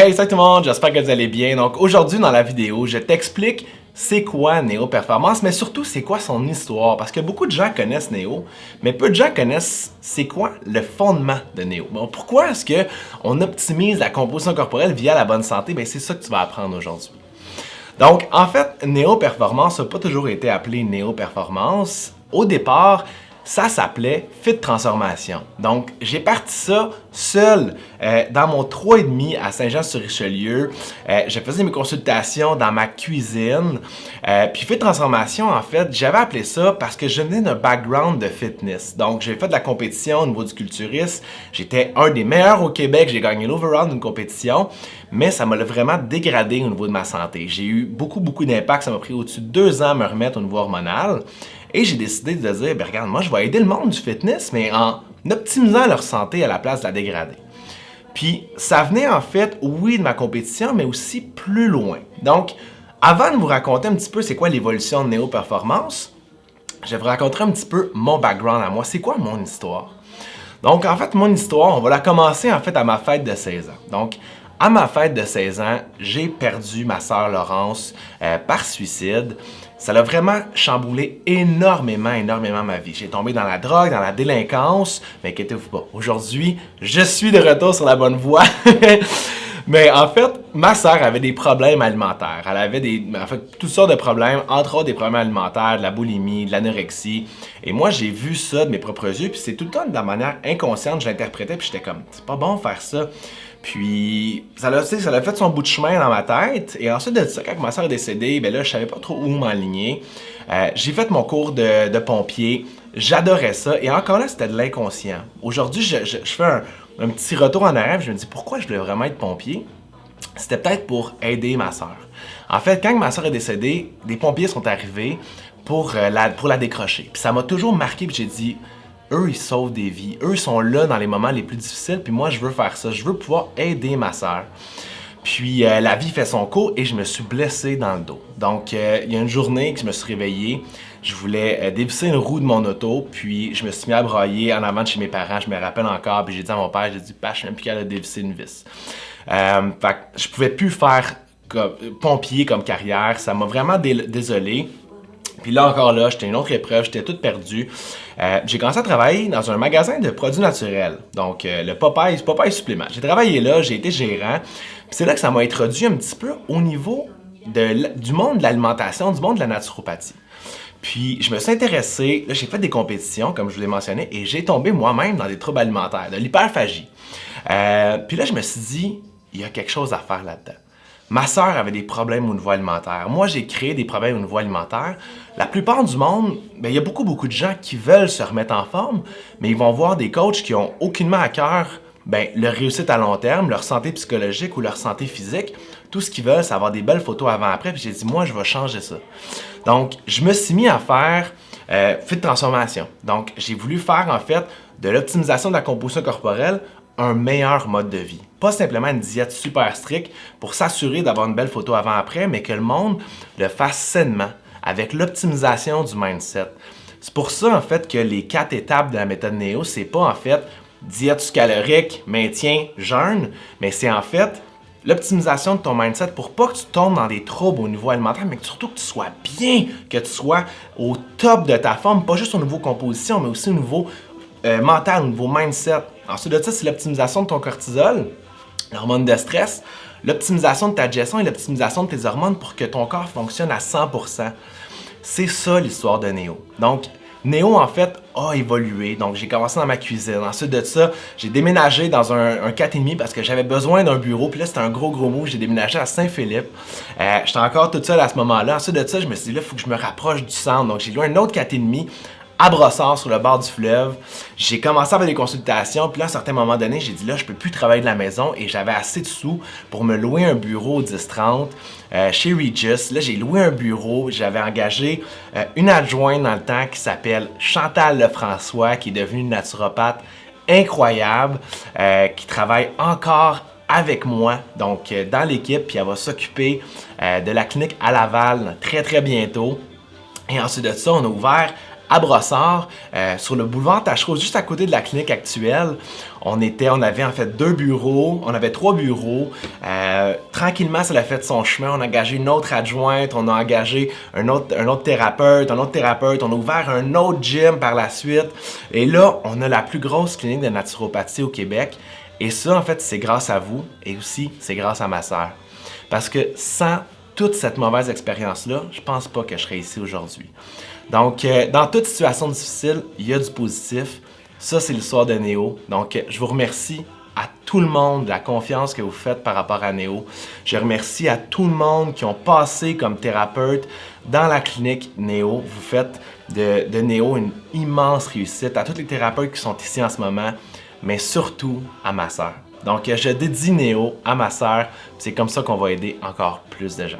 Hey, salut tout le monde, j'espère que vous allez bien. Donc aujourd'hui dans la vidéo, je t'explique c'est quoi Neo Performance, mais surtout c'est quoi son histoire. Parce que beaucoup de gens connaissent Neo, mais peu de gens connaissent c'est quoi le fondement de Neo. Bon, pourquoi est-ce qu'on optimise la composition corporelle via la bonne santé? Ben, c'est ça que tu vas apprendre aujourd'hui. Donc, en fait, Neo Performance n'a pas toujours été appelé Neo Performance. Au départ, ça s'appelait Fit Transformation. Donc, j'ai parti ça seul dans mon 3,5 à Saint-Jean-sur-Richelieu. Je faisais mes consultations dans ma cuisine. Puis Fit Transformation, en fait, j'avais appelé ça parce que je venais d'un background de fitness. Donc, j'ai fait de la compétition au niveau du culturisme. J'étais un des meilleurs au Québec. J'ai gagné l'overall d'une compétition. Mais ça m'a vraiment dégradé au niveau de ma santé. J'ai eu beaucoup d'impact. Ça m'a pris au-dessus de 2 ans à me remettre au niveau hormonal. Et j'ai décidé de dire, ben regarde, moi je vais aider le monde du fitness, mais en optimisant leur santé à la place de la dégrader. Puis ça venait en fait, oui, de ma compétition, mais aussi plus loin. Donc, avant de vous raconter un petit peu c'est quoi l'évolution de Neo Performance, je vais vous raconter un petit peu mon background à moi. C'est quoi mon histoire? Donc, en fait, mon histoire, on va la commencer en fait à ma fête de 16 ans. Donc, à ma fête de 16 ans, j'ai perdu ma sœur Laurence par suicide. Ça l'a vraiment chamboulé énormément ma vie. J'ai tombé dans la drogue, dans la délinquance, mais inquiétez-vous pas. Aujourd'hui, je suis de retour sur la bonne voie. Mais en fait, ma sœur avait des problèmes alimentaires. Elle avait toutes sortes de problèmes, entre autres des problèmes alimentaires, de la boulimie, de l'anorexie. Et moi, j'ai vu ça de mes propres yeux, puis c'est tout le temps de la manière inconsciente, je l'interprétais, puis j'étais comme, c'est pas bon de faire ça. Puis, ça l'a fait son bout de chemin dans ma tête. Et ensuite de ça, quand ma soeur est décédée, ben là, je savais pas trop où m'aligner. J'ai fait mon cours de pompier. J'adorais ça. Et encore là, c'était de l'inconscient. Aujourd'hui, je fais un petit retour en arrière. Je me dis, pourquoi je voulais vraiment être pompier? C'était peut-être pour aider ma soeur. En fait, quand ma soeur est décédée, des pompiers sont arrivés pour la décrocher. Puis ça m'a toujours marqué. Puis j'ai dit, eux, ils sauvent des vies. Eux, ils sont là dans les moments les plus difficiles. Puis moi, je veux faire ça. Je veux pouvoir aider ma sœur. Puis la vie fait son cours et je me suis blessé dans le dos. Donc, il y a une journée que je me suis réveillé. Je voulais dévisser une roue de mon auto. Puis je me suis mis à brailler en avant de chez mes parents. Je me rappelle encore. Puis j'ai dit à mon père, j'ai dit, je suis même plus capable de dévisser une vis. Fait que je pouvais plus faire pompier comme carrière. Ça m'a vraiment désolé. Puis là encore là, j'étais une autre épreuve, j'étais toute perdue. J'ai commencé à travailler dans un magasin de produits naturels, donc le Popeye Supplément. J'ai travaillé là, j'ai été gérant. Puis c'est là que ça m'a introduit un petit peu au niveau du monde de l'alimentation, du monde de la naturopathie. Puis je me suis intéressé, là j'ai fait des compétitions, comme je vous l'ai mentionné, et j'ai tombé moi-même dans des troubles alimentaires, de l'hyperphagie. Puis là je me suis dit, il y a quelque chose à faire là-dedans. Ma sœur avait des problèmes au niveau alimentaire. Moi, j'ai créé des problèmes au niveau alimentaire. La plupart du monde, il y a beaucoup de gens qui veulent se remettre en forme, mais ils vont voir des coachs qui ont aucunement à cœur leur réussite à long terme, leur santé psychologique ou leur santé physique. Tout ce qu'ils veulent, c'est avoir des belles photos avant-après. Puis j'ai dit, moi, je vais changer ça. Donc, je me suis mis à faire Fit Transformation. Donc, j'ai voulu faire, en fait, de l'optimisation de la composition corporelle un meilleur mode de vie. Pas simplement une diète super stricte pour s'assurer d'avoir une belle photo avant-après, mais que le monde le fasse sainement, avec l'optimisation du mindset. C'est pour ça, en fait, que les 4 étapes de la méthode Neo, c'est pas, en fait, diète calorique, maintien, jeûne, mais c'est, en fait, l'optimisation de ton mindset pour pas que tu tombes dans des troubles au niveau alimentaire, mais surtout que tu sois bien, que tu sois au top de ta forme, pas juste au niveau composition, mais aussi au niveau mental, au niveau mindset. Ensuite de ça, c'est l'optimisation de ton cortisol, l'hormone de stress, l'optimisation de ta digestion et l'optimisation de tes hormones pour que ton corps fonctionne à 100%. C'est ça l'histoire de Neo. Donc, Neo, en fait, a évolué. Donc, j'ai commencé dans ma cuisine. Ensuite de ça, j'ai déménagé dans un 4,5 parce que j'avais besoin d'un bureau. Puis là, c'était un gros mot. J'ai déménagé à Saint-Philippe. J'étais encore toute seule à ce moment-là. Ensuite de ça, je me suis dit, là, il faut que je me rapproche du centre. Donc, j'ai loué un autre 4,5 à Brossard, sur le bord du fleuve. J'ai commencé à faire des consultations, puis là, à un certain moment donné, j'ai dit là, je peux plus travailler de la maison et j'avais assez de sous pour me louer un bureau au 10-30 chez Regis. Là, j'ai loué un bureau, j'avais engagé une adjointe dans le temps qui s'appelle Chantal Lefrançois, qui est devenue une naturopathe incroyable, qui travaille encore avec moi, donc dans l'équipe, puis elle va s'occuper de la clinique à Laval très bientôt. Et ensuite de ça, on a ouvert à Brossard, sur le boulevard Tachereau, juste à côté de la clinique actuelle. On avait en fait 2 bureaux, on avait 3 bureaux. Tranquillement, ça a fait son chemin. On a engagé une autre adjointe, on a engagé un autre thérapeute, on a ouvert un autre gym par la suite. Et là, on a la plus grosse clinique de naturopathie au Québec. Et ça, en fait, c'est grâce à vous et aussi, c'est grâce à ma sœur. Parce que sans toute cette mauvaise expérience-là, je pense pas que je serais ici aujourd'hui. Donc, dans toute situation difficile, il y a du positif. Ça, c'est l'histoire de Néo. Donc, je vous remercie à tout le monde de la confiance que vous faites par rapport à Néo. Je remercie à tout le monde qui ont passé comme thérapeute dans la clinique Néo. Vous faites de Néo une immense réussite. À tous les thérapeutes qui sont ici en ce moment, mais surtout à ma sœur. Donc, je dédie Néo à ma sœur. C'est comme ça qu'on va aider encore plus de gens.